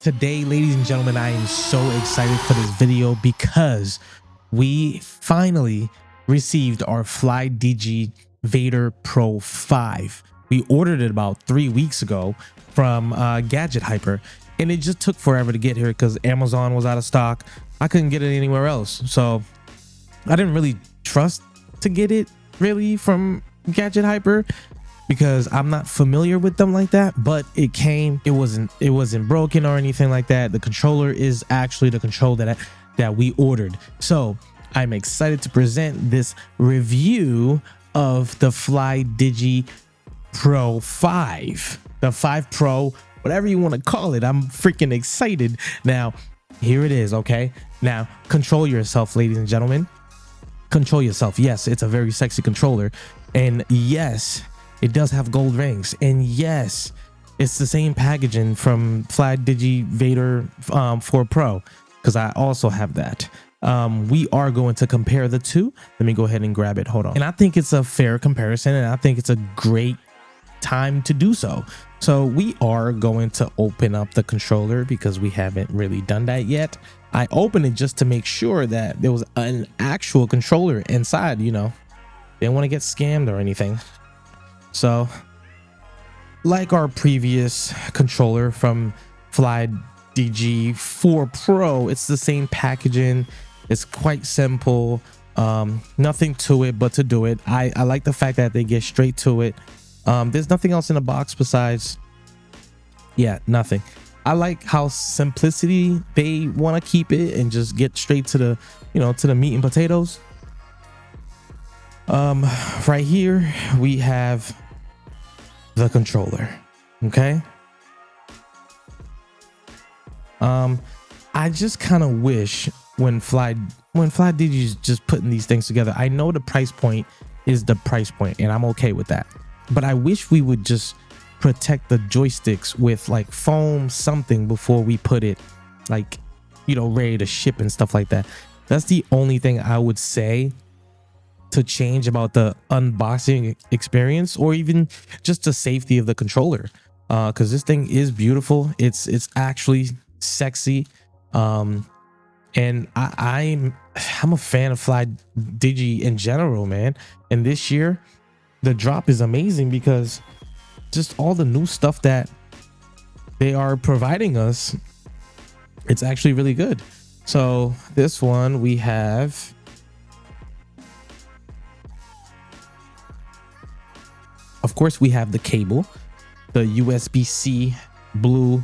Today, ladies and gentlemen, I am so excited for this video because we finally received our FlyDigi Vader Pro 5. We ordered it about 3 weeks ago from Gadget Hyper, and it just took forever to get here because Amazon was out of stock. I couldn't get it anywhere else, so I didn't really trust to get it really from Gadget Hyper because I'm not familiar with them like that. But it came, it wasn't broken or anything like that. The controller is actually the controller that we ordered, so I'm excited to present this review of the FlyDigi Pro 5, the 5 Pro, whatever you want to call it. I'm freaking excited. Now here it is. Okay, now control yourself, ladies and gentlemen. Control yourself. Yes, it's a very sexy controller, and yes, it does have gold rings, and yes, it's the same packaging from FlyDigi Vader 4 Pro, because I also have that. We are going to compare the two. Let me go ahead and grab it. Hold on. And I think it's a fair comparison, and I think it's a great time to do so. So we are going to open up the controller because we haven't really done that yet. I opened it just to make sure that there was an actual controller inside, you know, didn't want to get scammed or anything. So like our previous controller from FlyDigi 4 Pro, it's the same packaging. It's quite simple, nothing to it but to do it. I like the fact that they get straight to it. There's nothing else in the box besides, yeah, nothing. I like how simplicity they want to keep it and just get straight to the, you know, to the meat and potatoes. Right here we have the controller. Okay, I just kind of wish when FlyDigi is just putting these things together, I know the price point is the price point and I'm okay with that, but I wish we would just protect the joysticks with like foam something before we put it, like, you know, ready to ship and stuff like that. That's the only thing I would say to change about the unboxing experience, or even just the safety of the controller, because this thing is beautiful. It's actually sexy, and I'm a fan of FlyDigi in general, man. And this year the drop is amazing because just all the new stuff that they are providing us, it's actually really good. So this one we have, of course, we have the cable, the USB-C blue.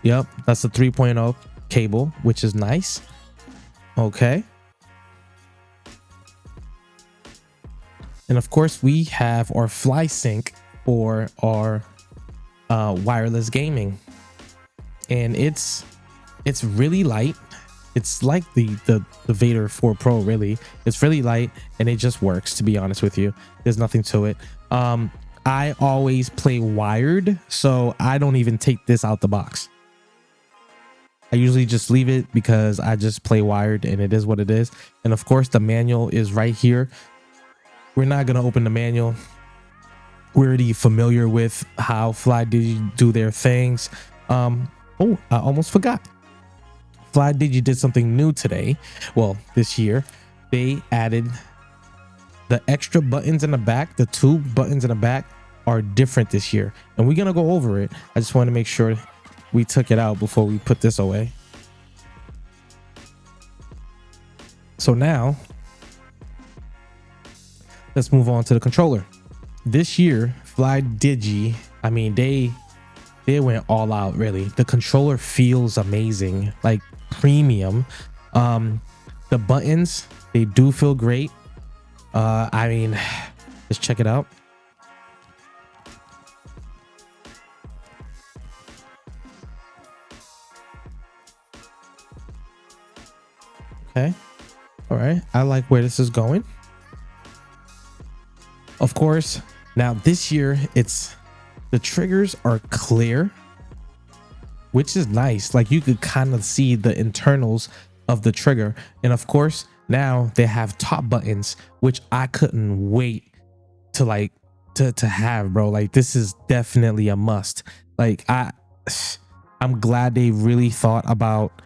Yep, that's the 3.0 cable, which is nice. Okay. And of course, we have our FlySync for our wireless gaming. And it's really light. It's like the Vader 4 Pro, really. It's really light and it just works, to be honest with you. There's nothing to it. I always play wired, so I don't even take this out the box. I usually just leave it because I just play wired and it is what it is. And of course, the manual is right here. We're not going to open the manual. We're already familiar with how FlyDigi do their things. Oh, I almost forgot. FlyDigi did something new today. Well, this year they added the extra buttons in the back. The 2 buttons in the back are different this year, and we're gonna go over it. I just want to make sure we took it out before we put this away. So now let's move on to the controller. This year FlyDigi, I mean, they went all out, really. The controller feels amazing, like premium. The buttons, they do feel great. I mean, let's check it out. Okay, all right, I like where this is going. Of course, now this year the triggers are clear, which is nice. Like, you could kind of see the internals of the trigger. And of course, now they have top buttons, which I couldn't wait to have, bro. Like, this is definitely a must. Like, I'm I'm glad they really thought about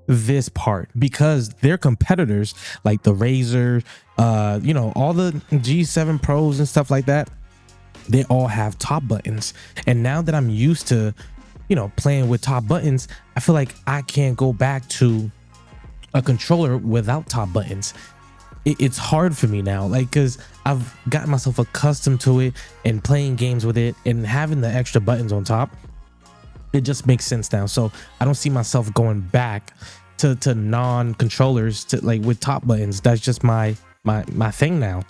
this part, because their competitors like the Razer, all the G7 Pros and stuff like that, they all have top buttons. And now that I'm used to, playing with top buttons, I feel like I can't go back to a controller without top buttons. It's hard for me now, like, because I've gotten myself accustomed to it and playing games with it and having the extra buttons on top. It just makes sense now. So I don't see myself going back to non-controllers to like with top buttons. That's just my thing now.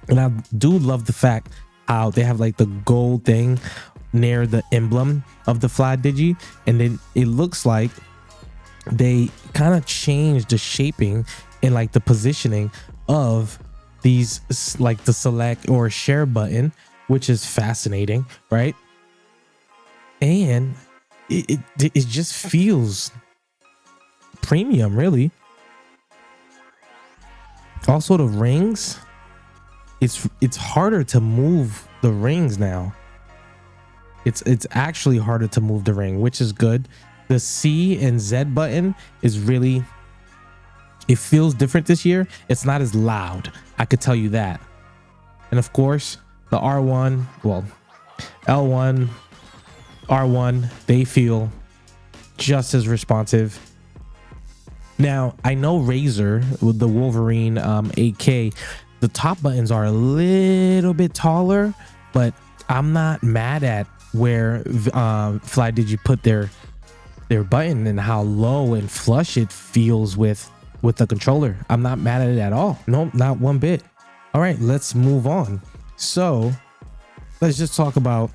And I do love the fact how they have like the gold thing near the emblem of the FlyDigi, and then it looks like they kind of changed the shaping and like the positioning of these, like the select or share button, which is fascinating, right? And it just feels premium, really. Also, the rings, it's harder to move the rings now. It's actually harder to move the ring, which is good. The C and Z button is really, it feels different this year. It's not as loud, I could tell you that. And of course, the R1, well, L1, R1, they feel just as responsive. Now, I know Razer with the Wolverine 8K, the top buttons are a little bit taller, but I'm not mad at where FlyDigi put their button and how low and flush it feels with the controller. I'm not mad at it at all. No, not one bit. All right, let's move on. So let's just talk about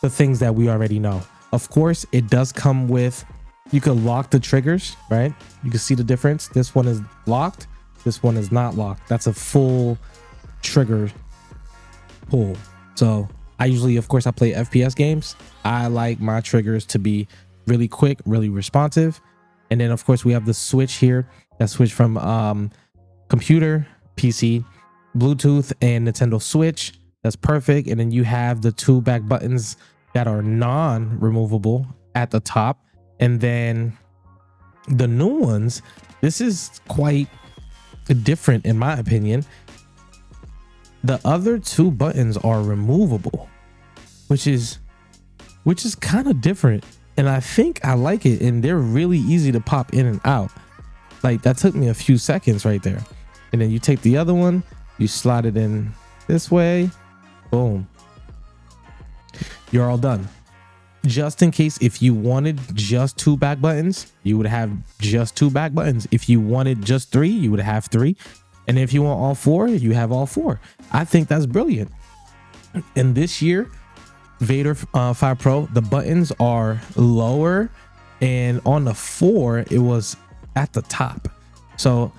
the things that we already know. Of course, it does come with, you can lock the triggers, right? You can see the difference. This one is locked. This one is not locked. That's a full trigger pull. So I usually, of course, I play FPS games. I like my triggers to be really quick, really responsive. And then of course we have the switch here that switch from computer, PC, Bluetooth, and Nintendo Switch. That's perfect. And then you have the two back buttons that are non-removable at the top. And then the new ones, this is quite different in my opinion. The other two buttons are removable, which is kind of different. And I think I like it. And they're really easy to pop in and out. Like that took me a few seconds right there. And then you take the other one, you slide it in this way, boom, you're all done. Just in case, if you wanted just two back buttons, you would have just two back buttons. If you wanted just three, you would have three. And if you want all four, you have all four. I think that's brilliant. And this year, Vader 5 Pro, the buttons are lower, and on the 4 it was at the top. So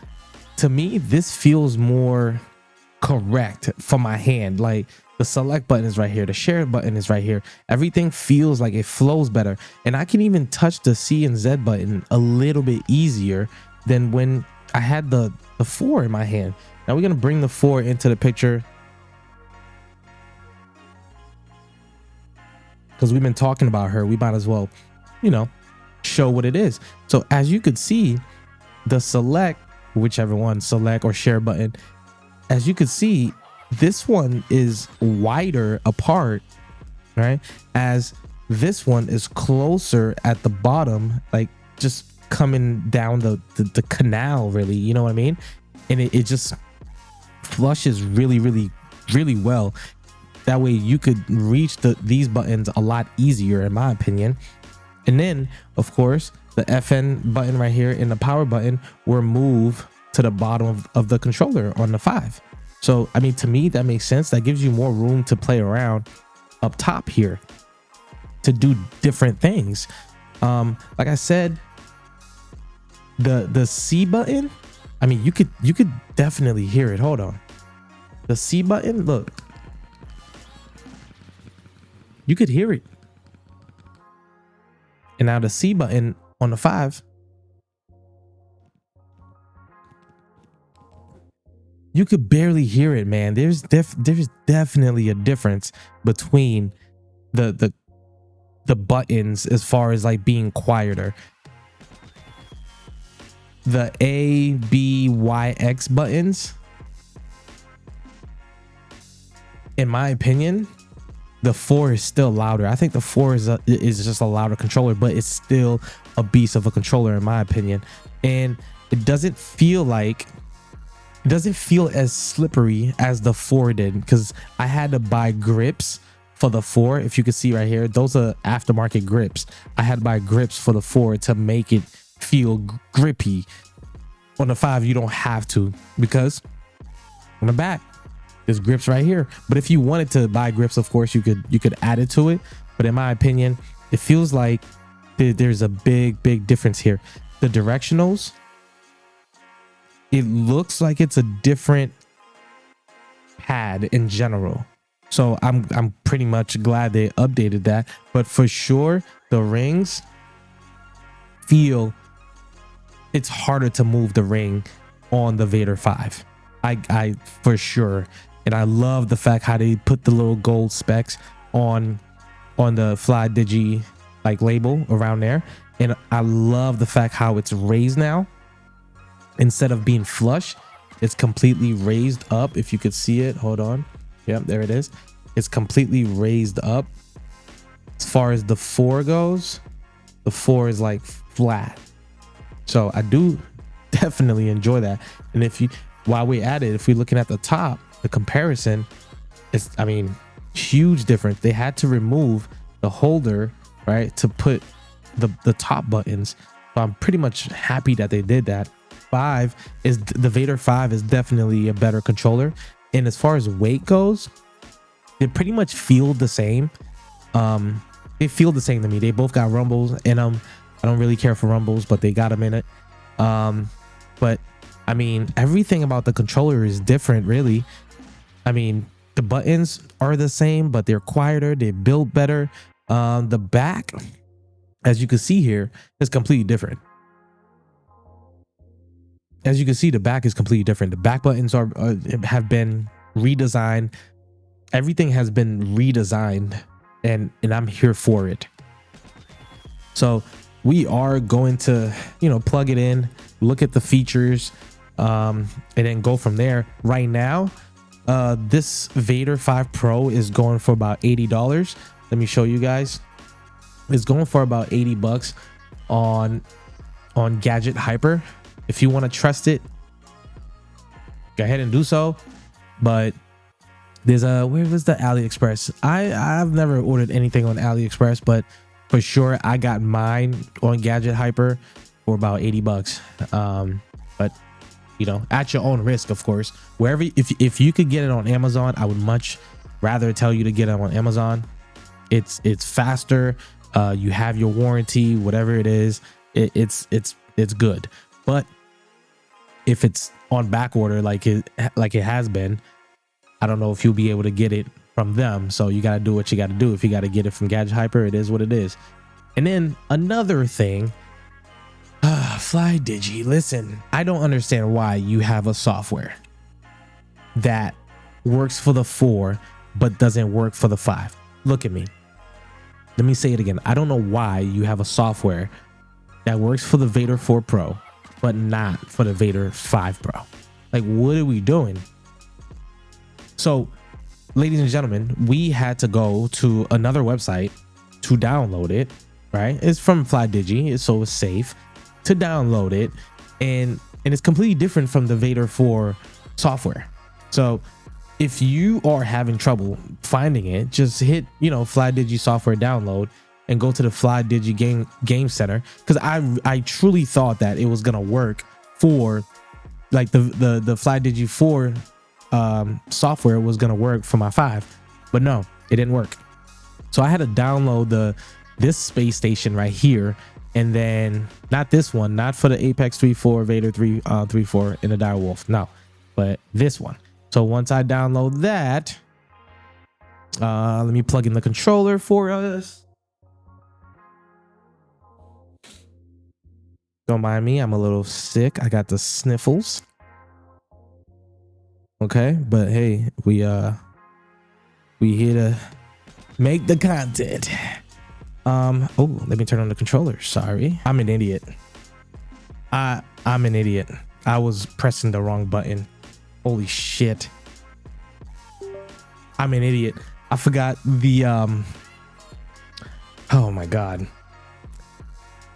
to me, this feels more correct for my hand. Like the select button is right here, the share button is right here. Everything feels like it flows better, and I can even touch the C and Z button a little bit easier than when I had the 4 in my hand. Now we're gonna bring the 4 into the picture, because we've been talking about her. We might as well, show what it is. So as you could see, the select, whichever one, select or share button, as you could see, this one is wider apart, right? As this one is closer at the bottom, like just coming down the canal, really, you know what I mean? And it just flushes really, really, really well. That way you could reach these buttons a lot easier, in my opinion. And then of course the FN button right here and the power button will move to the bottom of the controller on the 5. So I mean, to me that makes sense. That gives you more room to play around up top here to do different things. Like I said, the C button, I mean, you could definitely hear it. Hold on. The C button, look, you could hear it. And now the C button on the 5, you could barely hear it, man. There's definitely a difference between the the buttons as far as like being quieter. The A, B, Y, X buttons, in my opinion, the 4 is still louder. I think the 4 is just a louder controller, but it's still a beast of a controller in my opinion. And it doesn't feel as slippery as the 4 did, because I had to buy grips for the 4. If you can see right here, those are aftermarket grips. I had to buy grips for the 4 to make it feel grippy. On the 5 you don't have to, because on the back there's grips right here. But if you wanted to buy grips, of course you could add it to it. But in my opinion, it feels like there's a big difference here. The directionals, it looks like it's a different pad in general. So I'm pretty much glad they updated that. But for sure, the rings feel, it's harder to move the ring on the Vader 5. I for sure. And I love the fact how they put the little gold specks on the FlyDigi like label around there. And I love the fact how it's raised now. Instead of being flush, it's completely raised up. If you could see it, hold on. Yep, there it is. It's completely raised up. As far as the 4 goes, the 4 is like flat. So I do definitely enjoy that. And if you, while we're at it, if we're looking at the top, the comparison is, I mean, huge difference. They had to remove the holder, right, to put the top buttons. So I'm pretty much happy that they did that. The Vader 5 is definitely a better controller. And as far as weight goes, they pretty much feel the same. They feel the same to me. They both got rumbles in them. I don't really care for rumbles, but they got them in it. But I mean, everything about the controller is different, really. I mean, the buttons are the same, but they're quieter. They're built better. The back, as you can see here, is completely different. As you can see, the back is completely different. The back buttons have been redesigned. Everything has been redesigned, and I'm here for it. So we are going to, plug it in, look at the features, and then go from there. Right now, this Vader 5 Pro is going for about $80. Let me show you guys. It's going for about 80 bucks on Gadget Hyper. If you want to trust it, go ahead and do so. But there's where was the AliExpress? I've never ordered anything on AliExpress, but for sure I got mine on Gadget Hyper for about 80 bucks. But at your own risk, of course. Wherever, if you could get it on Amazon, I would much rather tell you to get it on Amazon. It's faster. You have your warranty, whatever it is. It's good. But if it's on back order like it has been, I don't know if you'll be able to get it from them. So you got to do what you got to do. If you got to get it from Gadget Hyper, it is what it is. And then another thing, FlyDigi, listen, I don't understand why you have a software that works for the 4 but doesn't work for the 5. Look at me. Let me say it again. I don't know why you have a software that works for the Vader 4 Pro but not for the Vader 5 Pro. Like, what are we doing? So, ladies and gentlemen, we had to go to another website to download it, right? It's from FlyDigi, so it's safe to download it, and it's completely different from the Vader 4 software. So if you are having trouble finding it, just hit FlyDigi software download and go to the FlyDigi game center, because I truly thought that it was gonna work for like the FlyDigi 4 software was gonna work for my 5, but no, it didn't work. So I had to download this space station right here, and then not this one, not for the Apex 3.4 Vader 3.4 in the Direwolf, no, but this one. So once I download that, let me plug in the controller for us. Don't mind me, I'm a little sick. I got the sniffles. Okay, but hey, we here to make the content. Oh, let me turn on the controller. Sorry, I'm an idiot. I'm an idiot. I was pressing the wrong button. Holy shit. I'm an idiot. I forgot the oh my god.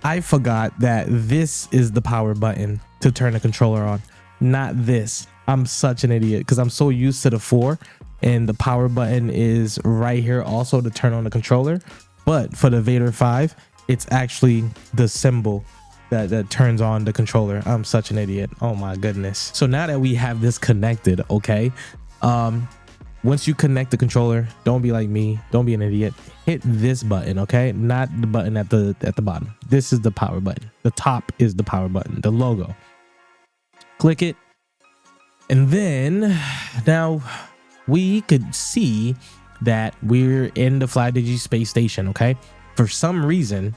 I forgot that this is the power button to turn the controller on, not this. I'm such an idiot because I'm so used to the 4 and the power button is right here also to turn on the controller. But for the Vader 5, it's actually the symbol that turns on the controller. I'm such an idiot. Oh my goodness. So now that we have this connected, okay, once you connect the controller, don't be like me, don't be an idiot, hit this button, okay, not the button at the bottom. This is the power button. The top is the power button, the logo. Click it, and then now we could see that we're in the FlyDigi space station. Okay, for some reason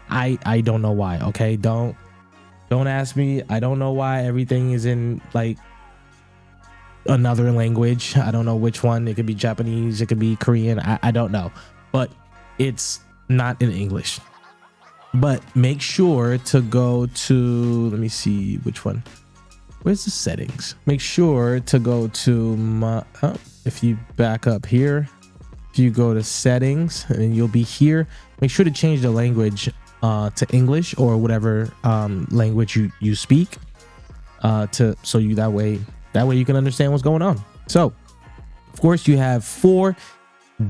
I don't know why. Okay, don't ask me. I don't know why everything is in like another language. I don't know which one. It could be Japanese, it could be Korean, I don't know, but it's not in English. But make sure to go to, let me see which one. Where's the settings? Make sure to go to my if you back up here, if you go to settings and you'll be here, make sure to change the language to English or whatever language you speak, so you that way you can understand what's going on. So of course you have 4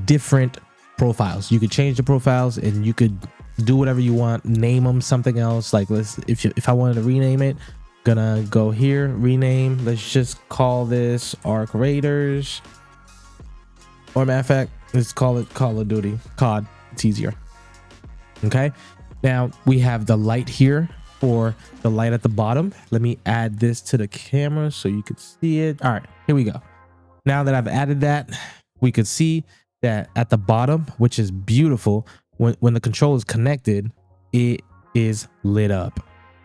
different profiles. You could change the profiles and you could do whatever you want, name them something else. Like if I wanted to rename it, gonna go here, rename, let's just call this Arc Raiders, or matter of fact, let's call it Call of Duty COD. It's easier. Okay, now we have the light here for the light at the bottom. Let me add this to the camera so you could see it. All right, here we go. Now that I've added that, we could see that at the bottom, which is beautiful, when the control is connected, it is lit up.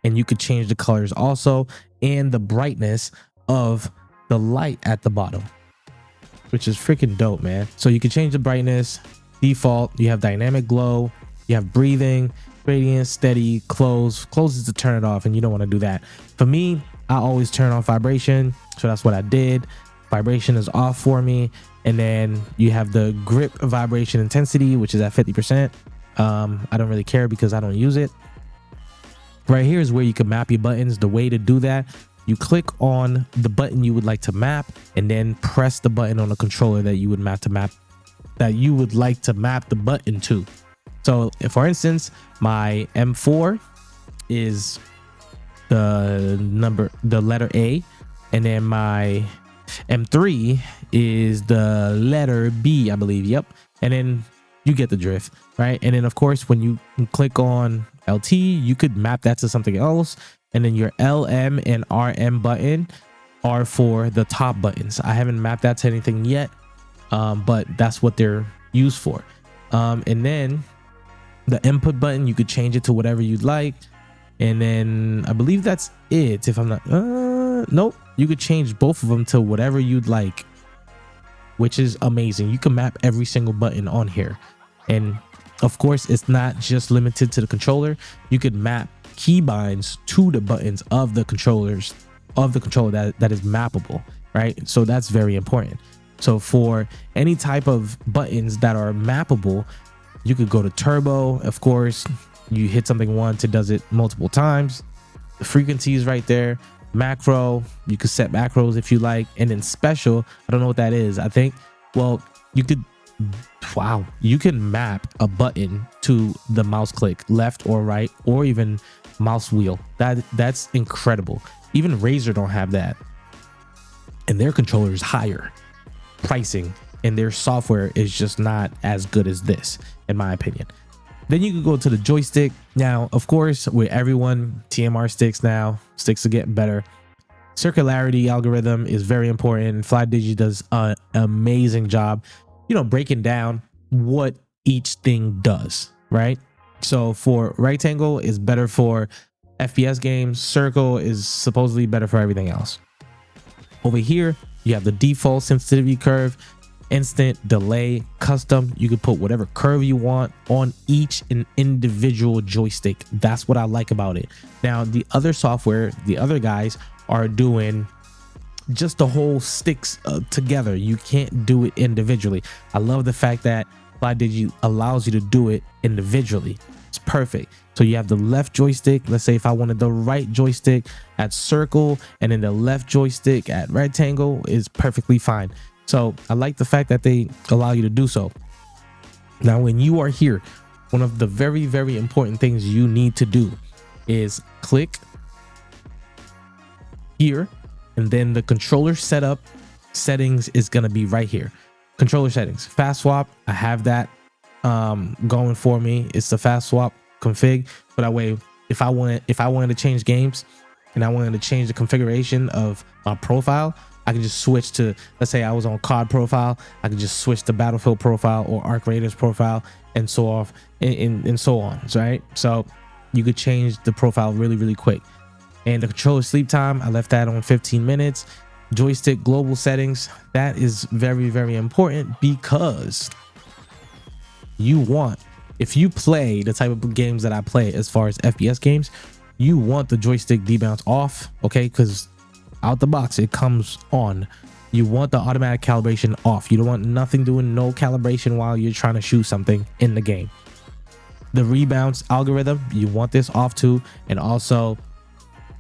And you could change the colors also and the brightness of the light at the bottom, which is freaking dope, man. So you can change the brightness. Default, you have dynamic glow, you have breathing, radiant, steady, close. Close is to turn it off, and you don't want to do that. For me, I always turn off vibration, so that's what I did. Vibration is off for me. And then you have the grip vibration intensity, which is at 50%. I don't really care because I don't use it. Right here is where you can map your buttons. The way to do that, you click on the button you would like to map and then press the button on the controller that you would like to map the button to. So if, for instance, my M4 is the letter A, and then my M3 is the letter B, I believe. Yep. And then you get the drift, right? And then of course, when you click on LT, you could map that to something else. And then your LM and RM button are for the top buttons. I haven't mapped that to anything yet, but that's what they're used for. And then the input button, you could change it to whatever you'd like. And then I believe that's it. If I'm not, nope, you could change both of them to whatever you'd like, which is amazing. You can map every single button on here. And of course, it's not just limited to the controller. You could map keybinds to the buttons of the controller that is mappable, right? So that's very important. So for any type of buttons that are mappable, you could go to turbo. Of course, you hit something once, it does it multiple times. The frequency is right there. Macro, you could set macros if you like. And then special, I don't know what that is. I think, well, you could, wow, you can map a button to the mouse click, left or right, or even mouse wheel. That's incredible. Even Razer don't have that, and their controller is higher pricing, and their software is just not as good as this, in my opinion. Then you can go to the joystick. Now, of course, with everyone, TMR sticks now, sticks are getting better. Circularity algorithm is very important. FlyDigi does an amazing job, you know, breaking down what each thing does, right? So for rectangle is better for FPS games. Circle is supposedly better for everything else. Over here, you have the default sensitivity curve, instant, delay, custom. You can put whatever curve you want on each and individual joystick. That's what I like about it. Now, the other software, the other guys are doing just the whole sticks together. You can't do it individually. I love the fact that FlyDigi allows you to do it individually. It's perfect. So you have the left joystick. Let's say if I wanted the right joystick at circle and then the left joystick at rectangle, is perfectly fine. So I like the fact that they allow you to do so. Now, when you are here, one of the very, very important things you need to do is click here, and then the controller setup settings is going to be right here. Controller settings, fast swap. I have that going for me. It's the fast swap config. But that way, if I wanted to change games and I wanted to change the configuration of my profile, I can just switch to, let's say I was on COD profile, I can just switch to Battlefield profile or Arc Raiders profile, and so off and so on, right? So you could change the profile really, really quick. And the controller sleep time, I left that on 15 minutes. Joystick global settings, that is very, very important, because you want, if you play the type of games that I play as far as FPS games, you want the joystick debounce off, okay? Because out the box it comes on. You want the automatic calibration off. You don't want nothing doing no calibration while you're trying to shoot something in the game. The rebounds algorithm, you want this off too. And also,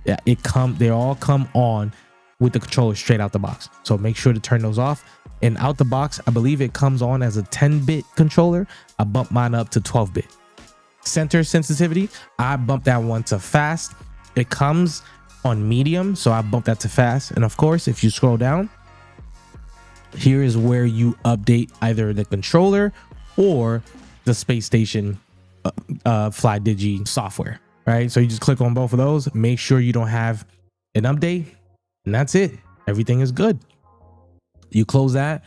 yeah, they all come on with the controller straight out the box. So make sure to turn those off. And out the box, I believe it comes on as a 10-bit controller. I bumped mine up to 12-bit. Center sensitivity, I bumped that one to fast. It comes on medium, so I bumped that to fast. And of course, if you scroll down, here is where you update either the controller or the space station FlyDigi software, right? So you just click on both of those, make sure you don't have an update, and that's it. Everything is good. You close that,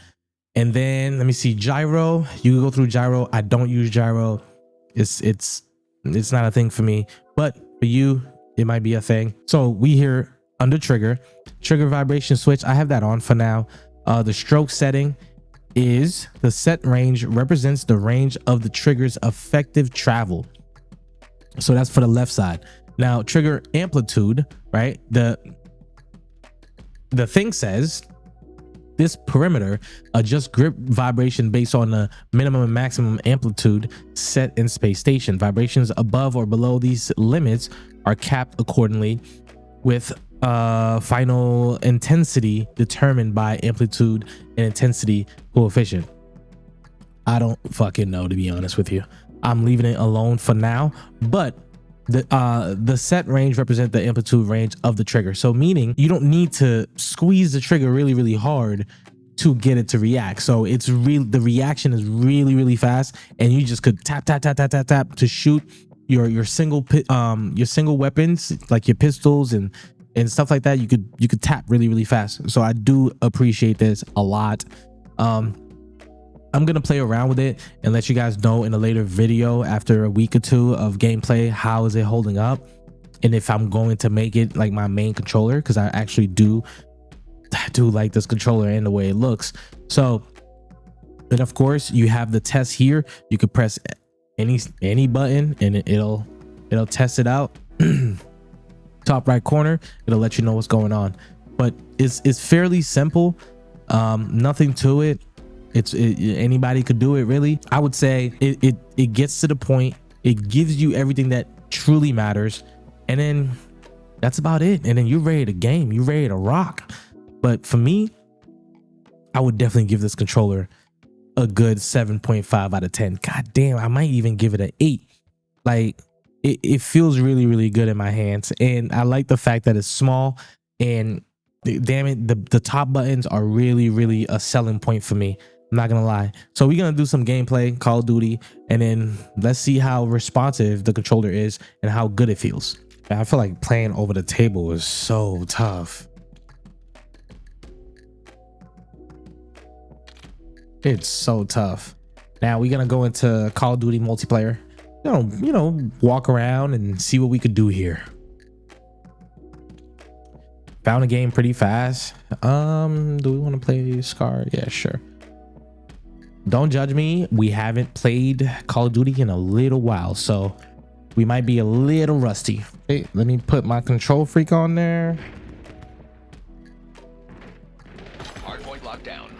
and then let me see, gyro. You can go through gyro. I don't use gyro. It's not a thing for me, but for you, it might be a thing. So we here under trigger vibration switch. I have that on for now. The stroke setting is the set range represents the range of the trigger's effective travel. So that's for the left side. Now trigger amplitude, right? The thing says this perimeter adjusts grip vibration based on the minimum and maximum amplitude set in space station. Vibrations above or below these limits are capped accordingly, with final intensity determined by amplitude and intensity coefficient. I don't fucking know, to be honest with you. I'm leaving it alone for now, but the set range represent the amplitude range of the trigger. So meaning you don't need to squeeze the trigger really, really hard to get it to react. So it's real, the reaction is really, really fast, and you just could tap to shoot your single weapons, like your pistols and stuff like that. You could tap really, really fast. So I do appreciate this a lot. I'm gonna play around with it and let you guys know in a later video after a week or two of gameplay, how is it holding up, and if I'm going to make it like my main controller, because I actually do like this controller and the way it looks. So, and of course you have the test here. You could press any button and it'll test it out. Top right corner, it'll let you know what's going on. But it's fairly simple, nothing to it. Anybody could do it, really. I would say it gets to the point. It gives you everything that truly matters, and then that's about it. And then you're ready to game. You're ready to rock. But for me, I would definitely give this controller a good 7.5 out of 10. God damn, I might even give it an 8. Like it feels really, really good in my hands, and I like the fact that it's small. And damn it, the top buttons are really, really a selling point for me. I'm not gonna lie. So we're gonna do some gameplay, Call of Duty, and then let's see how responsive the controller is and how good it feels. I feel like playing over the table is so tough. It's so tough. Now we're gonna go into Call of Duty multiplayer. You know, walk around and see what we could do here. Found a game pretty fast. Do we want to play Scar? Yeah, sure. don't judge me. We haven't played Call of Duty in a little while, so we might be a little rusty. Hey, let me put my control freak on there. Hardpoint locked down.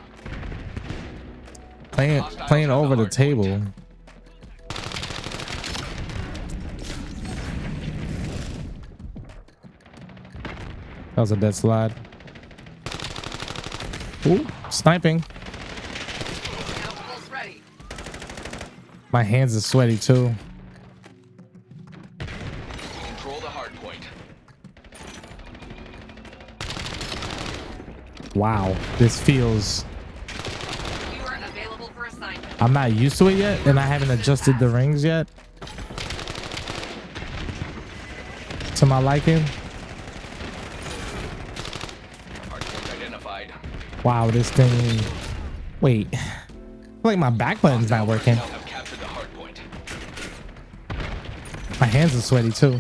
Playing over the table. That was a dead slide. Ooh, sniping. My hands are sweaty too. Control the hard point. Wow, this feels... You are available for assignment. I'm not used to it yet, and I haven't adjusted the rings yet to my liking. Hardpoint identified. Wow, this thing... Wait, I feel like my back button's not working. Have captured the hard point. My hands are sweaty too.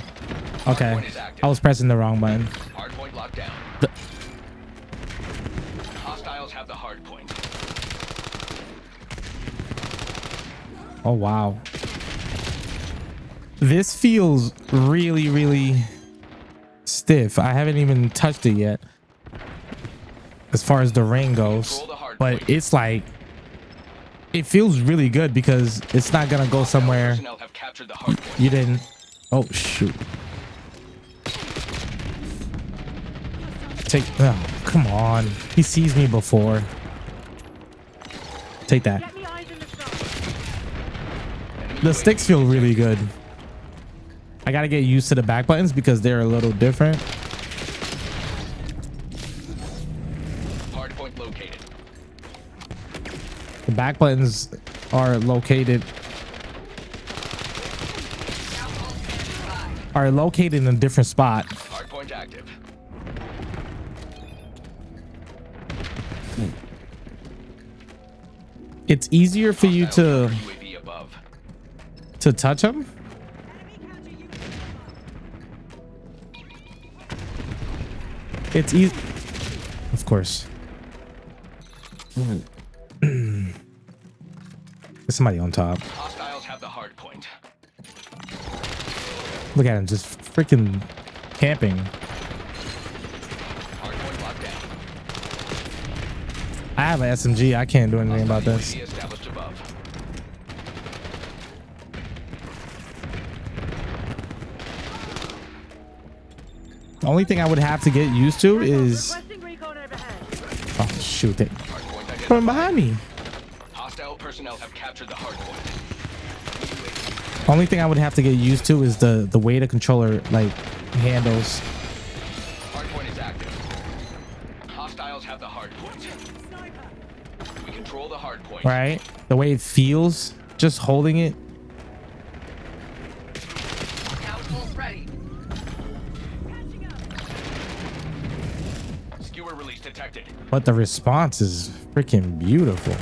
Okay, I was pressing the wrong button. Hardpoint locked down. Hostiles have the hard point. Oh wow, this feels really, really stiff. I haven't even touched it yet as far as the ring goes, but it's like, it feels really good because it's not gonna go somewhere you didn't... Oh shoot. Take... Oh, come on. He sees me before. Take that. The sticks feel really good. I gotta get used to the back buttons because they're a little different. Hardpoint located. The back buttons are located in a different spot. Hardpoint active. It's easier for you to UAV above. touch them. It's easy, of course. There's somebody on top. Hostiles have the hard point. Look at him, just freaking camping. Hardpoint locked down. I have an SMG. I can't do anything about this. UAV established above. The only thing I would have to get used to is... Oh, shoot it. Coming behind me. Hostile personnel have captured the hard point. Only thing I would have to get used to is the way the controller like handles. Hardpoint is active. Hostiles have the hard point. We control the hard point. Right? The way it feels, just holding it. Tools ready. Skewer release detected. But the response is freaking beautiful.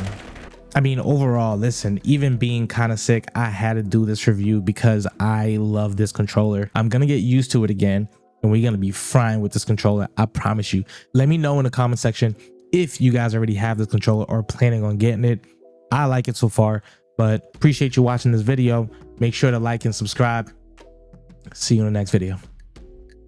I mean, overall, listen, even being kind of sick, I had to do this review because I love this controller. I'm going to get used to it again, and we're going to be fine with this controller. I promise you. Let me know in the comment section if you guys already have this controller or planning on getting it. I like it so far, but appreciate you watching this video. Make sure to like and subscribe. See you in the next video.